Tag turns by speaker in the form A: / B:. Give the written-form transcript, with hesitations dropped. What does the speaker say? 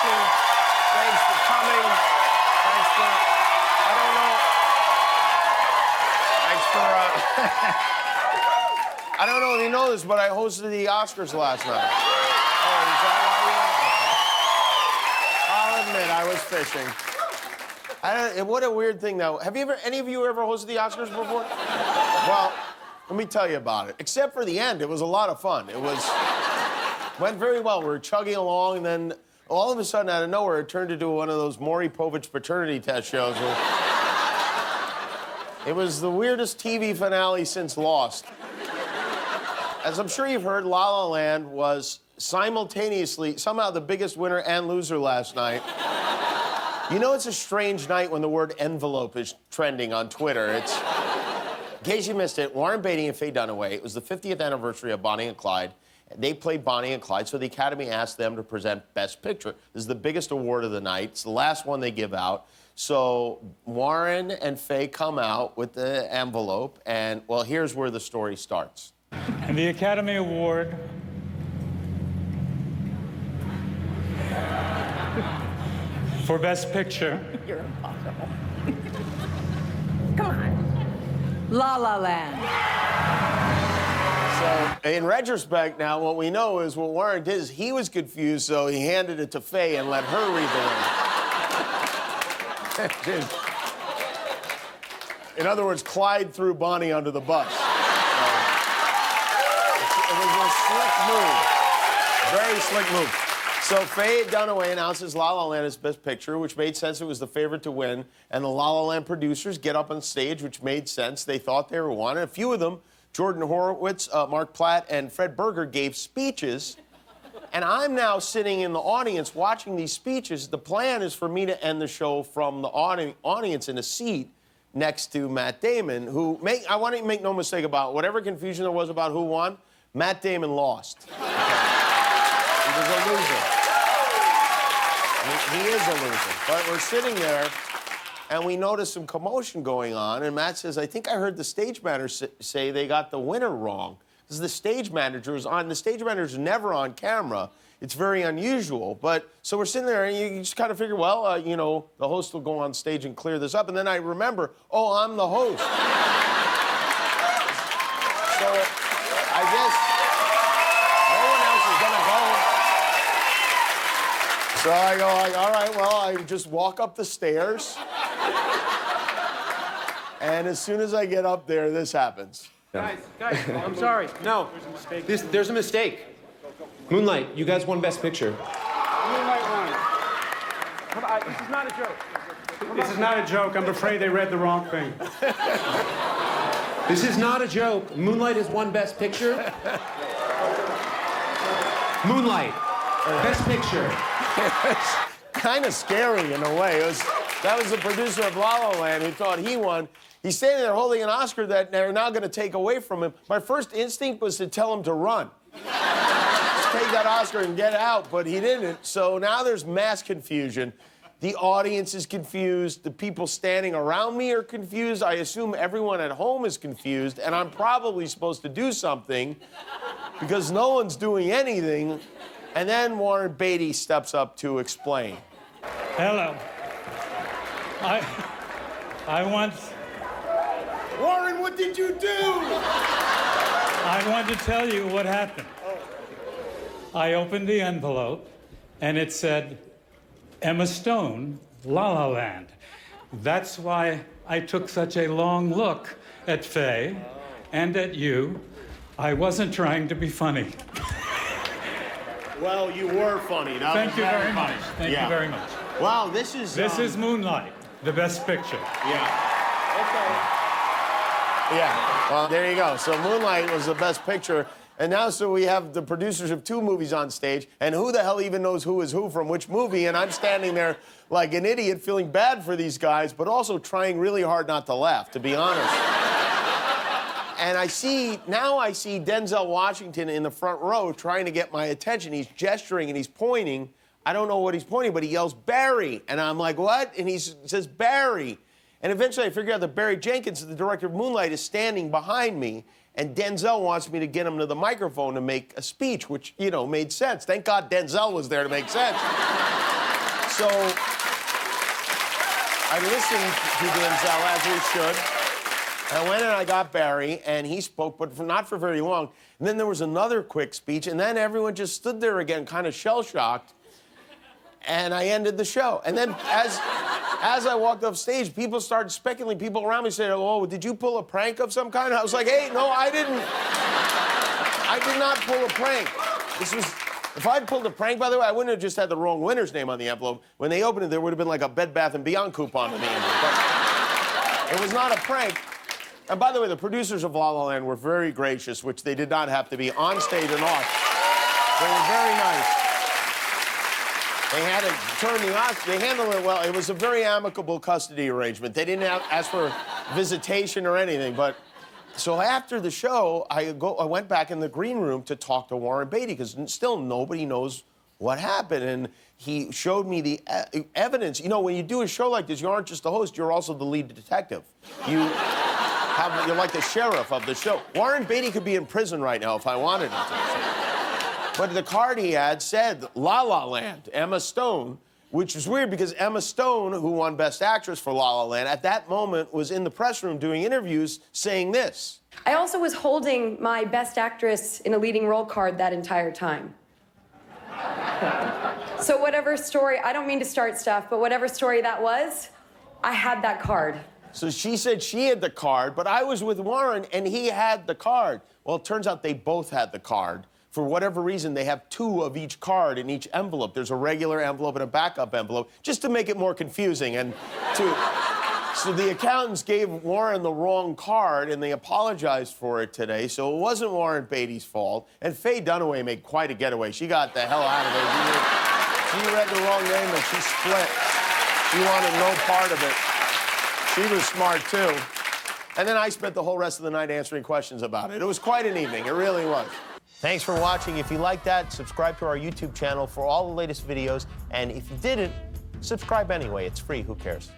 A: watching. Thanks for coming. Thanks for, I don't know. Thanks for, I don't know if you know this, but I hosted the Oscars last night. Oh, is that why you... I'll admit, I was fishing. What a weird thing, though. Have you ever, any of you ever hosted the Oscars before? Well, let me tell you about it. Except for the end, it was a lot of fun. It went very well. We were chugging along, and then all of a sudden, out of nowhere, it turned into one of those Maury Povich paternity test shows. It was the weirdest TV finale since Lost. As I'm sure you've heard, La La Land was simultaneously somehow the biggest winner and loser last night. You know it's a strange night when the word envelope is trending on Twitter. It's, in case you missed it, Warren Beatty and Faye Dunaway, it was the 50th anniversary of Bonnie and Clyde. They played Bonnie and Clyde, so the Academy asked them to present Best Picture. This is the biggest award of the night. It's the last one they give out. So Warren and Faye come out with the envelope, and, well, here's where the story starts.
B: And the Academy Award for Best Picture.
C: You're impossible. Come on. La La Land.
A: So, in retrospect, now, what we know is what Warren did is he was confused, so he handed it to Faye and let her read the winner. In other words, Clyde threw Bonnie under the bus. It was a slick move. Very slick move. So Faye Dunaway announces La La Land as Best Picture, which made sense. It was the favorite to win. And the La La Land producers get up on stage, which made sense. They thought they were one. And a few of them, Jordan Horowitz, Mark Platt, and Fred Berger, gave speeches. And I'm now sitting in the audience watching these speeches. The plan is for me to end the show from the audience in a seat next to Matt Damon, who, I want to make no mistake about it, whatever confusion there was about who won, Matt Damon lost. He was a loser. He is a loser. But we're sitting there, and we notice some commotion going on, and Matt says, I think I heard the stage manager say they got the winner wrong. Because the stage manager was on. The stage manager's never on camera. It's very unusual. But, so we're sitting there, and you just kind of figure, well, you know, the host will go on stage and clear this up. And then I remember, oh, I'm the host. So I guess no one else is gonna go. So I go, like, all right, well, I just walk up the stairs. And as soon as I get up there, this happens.
D: Guys, I'm sorry. No, there's a mistake. Moonlight, you guys won Best Picture.
E: Moonlight won. Come on, this is not a joke. This is not a joke. I'm afraid they read the wrong thing.
D: This is not a joke. Moonlight has won Best Picture. Moonlight, Best Picture.
A: It's kind of scary in a way. That was the producer of La La Land who thought he won. He's standing there holding an Oscar that they're now going to take away from him. My first instinct was to tell him to run. Just take that Oscar and get out, but he didn't. So now there's mass confusion. The audience is confused. The people standing around me are confused. I assume everyone at home is confused, and I'm probably supposed to do something because no one's doing anything. And then Warren Beatty steps up to explain.
B: Hello. I want...
A: Warren, what did you do?
B: I want to tell you what happened. I opened the envelope, and it said, Emma Stone, La La Land. That's why I took such a long look at Faye and at you. I wasn't trying to be funny.
A: Well, you were funny.
B: Thank you very much. Thank you very much.
A: Wow, this is...
B: This is Moonlight, the Best Picture.
A: Yeah. Okay. Yeah, well, there you go. So Moonlight was the Best Picture. And now, so we have the producers of 2 movies on stage, and who the hell even knows who is who from which movie? And I'm standing there like an idiot, feeling bad for these guys, but also trying really hard not to laugh, to be honest. And I see Denzel Washington in the front row trying to get my attention. He's gesturing and he's pointing. I don't know what he's pointing, but he yells, Barry. And I'm like, what? And he says, Barry. And eventually I figure out that Barry Jenkins, the director of Moonlight, is standing behind me, and Denzel wants me to get him to the microphone to make a speech, which, you know, made sense. Thank God Denzel was there to make sense. So I listened to Denzel as we should. And I went and I got Barry, and he spoke, but not for very long. And then there was another quick speech, and then everyone just stood there again, kind of shell-shocked. And I ended the show. And then as I walked off stage, people started speculating. People around me said, oh, did you pull a prank of some kind? I was like, hey, no, I didn't. I did not pull a prank. This was, if I'd pulled a prank, by the way, I wouldn't have just had the wrong winner's name on the envelope. When they opened it, there would have been like a Bed Bath & Beyond coupon on the envelope. But it was not a prank. And by the way, the producers of La La Land were very gracious, which they did not have to be on stage and off. They were very nice. They had to turn the odds. They handled it well. It was a very amicable custody arrangement. They didn't ask for visitation or anything. But so after the show, I went back in the green room to talk to Warren Beatty because still nobody knows what happened. And he showed me the evidence. You know, when you do a show like this, you aren't just the host. You're also the lead detective. You're like the sheriff of the show. Warren Beatty could be in prison right now if I wanted him to. But the card he had said La La Land, Emma Stone, which is weird because Emma Stone, who won Best Actress for La La Land, at that moment was in the press room doing interviews saying this.
F: I also was holding my Best Actress in a Leading Role card that entire time. So whatever story, I don't mean to start stuff, but whatever story that was, I had that card.
A: So she said she had the card, but I was with Warren and he had the card. Well, it turns out they both had the card. For whatever reason, they have two of each card in each envelope. There's a regular envelope and a backup envelope, just to make it more confusing. And so the accountants gave Warren the wrong card, and they apologized for it today. So it wasn't Warren Beatty's fault. And Faye Dunaway made quite a getaway. She got the hell out of there. She read the wrong name, and she split. She wanted no part of it. She was smart, too. And then I spent the whole rest of the night answering questions about it. It was quite an evening. It really was. Thanks for watching. If you like that, subscribe to our YouTube channel for all the latest videos. And if you didn't, subscribe anyway. It's free. Who cares?